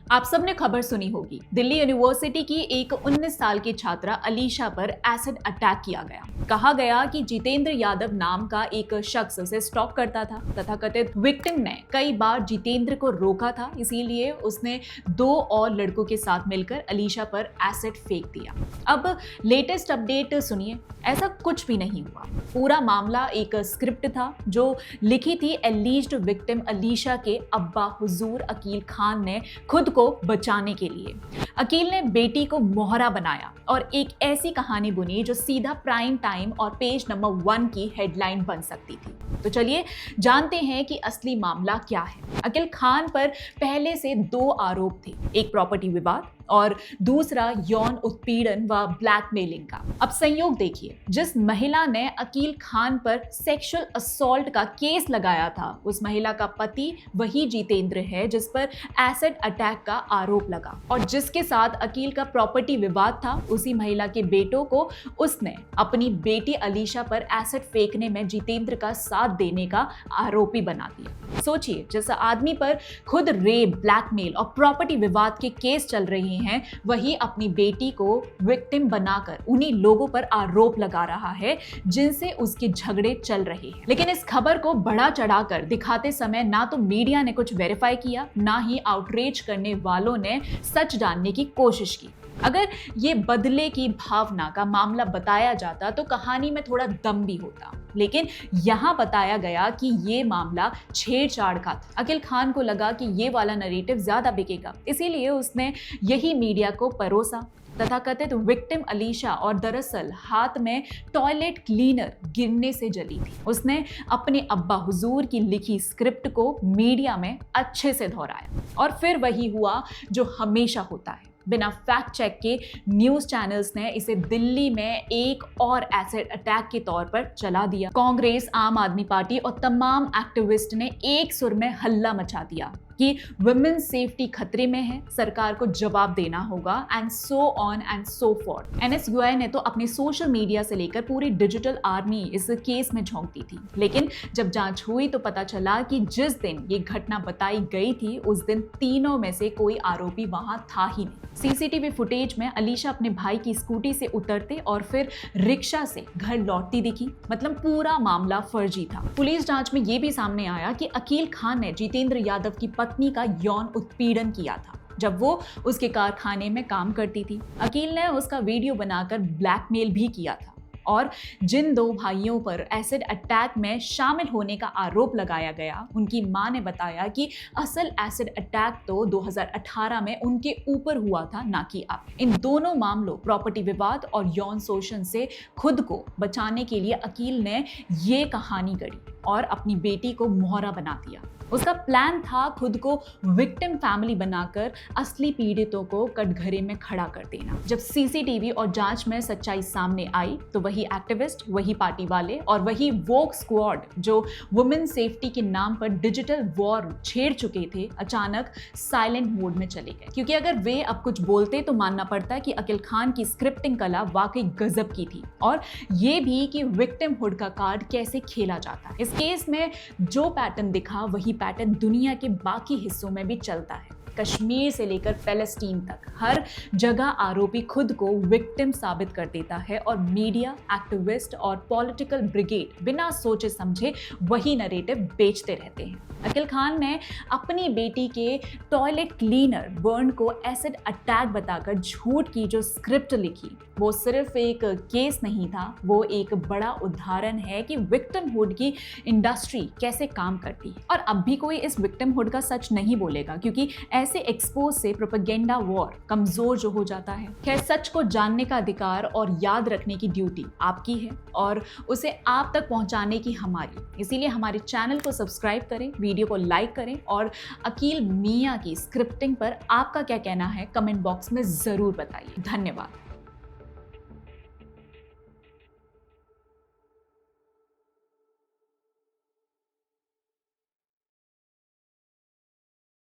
आप सबने खबर सुनी होगी, दिल्ली यूनिवर्सिटी की एक 19 साल की छात्रा अलीशा पर एसिड अटैक किया गया। कहा गया कि जितेंद्र यादव नाम का एक शख्स उसे स्टॉक करता था। तथाकथित विक्टिम ने कई बार जितेंद्र को रोका था, इसीलिए उसने 2 और लड़कों के साथ मिलकर अलीशा पर एसिड फेंक दिया। अब लेटेस्ट अपडेट सुनिए, ऐसा कुछ भी नहीं हुआ। पूरा मामला एक स्क्रिप्ट था जो लिखी थी एलिज्ड विक्टिम अलीशा के अब्बा हुजूर अकील खान ने खुद को बचाने के लिए। अकील ने बेटी को मोहरा बनाया और एक ऐसी कहानी बुनी जो सीधा प्राइम टाइम और पेज नंबर 1 की हेडलाइन बन सकती थी। तो चलिए जानते हैं कि असली मामला क्या है। अकील खान पर पहले से 2 आरोप थे, एक प्रॉपर्टी विवाद और दूसरा यौन उत्पीड़न व ब्लैकमेलिंग का। अब संयोग देखिए, जिस महिला ने अकील खान पर सेक्सुअल असॉल्ट का केस लगाया था, उस महिला का पति वही जितेंद्र है जिस पर एसिड अटैक का आरोप लगा, और जिसके साथ अकील का प्रॉपर्टी विवाद था, उसी महिला के बेटों को उसने अपनी बेटी अलीशा पर एसिड फेंकने में जितेंद्र का साथ देने का आरोपी बना दिया। सोचिए, जिस आदमी पर खुद रेप, ब्लैकमेल और प्रॉपर्टी विवाद के केस चल रहे हैं, वही अपनी बेटी को विक्टिम बनाकर उन्हीं लोगों पर आरोप लगा रहा है जिनसे उसके झगड़े चल रहे हैं। लेकिन इस खबर को बढ़ा चढ़ाकर दिखाते समय ना तो मीडिया ने कुछ वेरीफाई किया, ना ही आउटरीच करने वालों ने सच जानने की कोशिश की। अगर ये बदले की भावना का मामला बताया जाता तो कहानी में थोड़ा दम भी होता, लेकिन यहाँ बताया गया कि ये मामला छेड़छाड़ का था। अकील खान को लगा कि ये वाला नैरेटिव ज्यादा बिकेगा, इसीलिए उसने यही मीडिया को परोसा। तथाकथित विक्टिम अलीशा और दरअसल हाथ में टॉयलेट क्लीनर गिरने से जली थी। उसने अपने अब्बा हुजूर की लिखी स्क्रिप्ट को मीडिया में अच्छे से दोहराया, और फिर वही हुआ जो हमेशा होता है। बिना फैक्ट चेक के न्यूज चैनल्स ने इसे दिल्ली में एक और एसिड अटैक के तौर पर चला दिया। कांग्रेस, आम आदमी पार्टी और तमाम एक्टिविस्ट ने एक सुर में हल्ला मचा दिया कि वुमेन सेफ्टी खतरे में है, सरकार को जवाब देना होगा, and so on and so forth. NSUI ने तो अपने सोशल मीडिया से लेकर पूरी डिजिटल आर्मी इस केस में झोंकती थी। लेकिन जब जांच हुई तो पता चला कि जिस दिन ये घटना बताई गई थी, उस दिन तीनों में से कोई आरोपी वहां था ही नहीं। सीसीटीवी फुटेज में अलीशा अपने भाई की स्कूटी से उतरते और फिर रिक्शा से घर लौटती दिखी। मतलब पूरा मामला फर्जी था। पुलिस जांच में यह भी सामने आया कि अकील खान ने जितेंद्र यादव की पत्नी का यौन उत्पीड़न किया था जब वो उसके कारखाने में काम करती थी। अकील ने उसका वीडियो बनाकर ब्लैकमेल भी किया था, और जिन 2 भाइयों पर एसिड अटैक में शामिल होने का आरोप लगाया गया, उनकी मां ने बताया कि असल एसिड अटैक तो 2018 में उनके ऊपर हुआ था, ना कि अब। इन दोनों मामलों, प्रॉपर्टी विवाद और यौन शोषण से खुद को बचाने के लिए अकील ने ये कहानी गढ़ी और अपनी बेटी को मोहरा बना दिया। उसका प्लान था खुद को विक्टिम फैमिली बनाकर असली पीड़ितों को कटघरे में खड़ा कर देना। जब सीसीटीवी और जांच में सच्चाई सामने आई तो वही एक्टिविस्ट, वही पार्टी वाले और वही वोक स्क्वाड जो वुमेन सेफ्टी के नाम पर डिजिटल वॉर छेड़ चुके थे, अचानक साइलेंट मोड में चले गए। क्योंकि अगर वे अब कुछ बोलते तो मानना पड़ता कि अकील खान की स्क्रिप्टिंग कला वाकई गजब की थी, और ये भी कि विक्टिमहुड का कार्ड कैसे खेला जाता है। इस केस में जो पैटर्न दिखा वही पैटर्न दुनिया के बाकी हिस्सों में भी चलता है। कश्मीर से लेकर पैलेस्टीन तक हर जगह आरोपी खुद को विक्टिम साबित कर देता है, और मीडिया, एक्टिविस्ट और पॉलिटिकल ब्रिगेड बिना सोचे समझे वही नैरेटिव बेचते रहते हैं। अकील खान ने अपनी बेटी के टॉयलेट क्लीनर बर्न को एसिड अटैक बताकर झूठ की जो स्क्रिप्ट लिखी, वो सिर्फ एक केस नहीं था, वो एक बड़ा उदाहरण है कि विक्टिमहुड की इंडस्ट्री कैसे काम करती है। और अब भी कोई इस विक्टिमहुड का सच नहीं बोलेगा, क्योंकि ऐसे एक्सपोज से प्रोपेगेंडा वॉर कमजोर जो हो जाता है। खैर, सच को जानने का अधिकार और याद रखने की ड्यूटी आपकी है, और उसे आप तक पहुंचाने की हमारी। इसीलिए हमारे चैनल को सब्सक्राइब करें, वीडियो को लाइक करें, और अकील मियां की स्क्रिप्टिंग पर आपका क्या कहना है कमेंट बॉक्स में जरूर बताइए। धन्यवाद।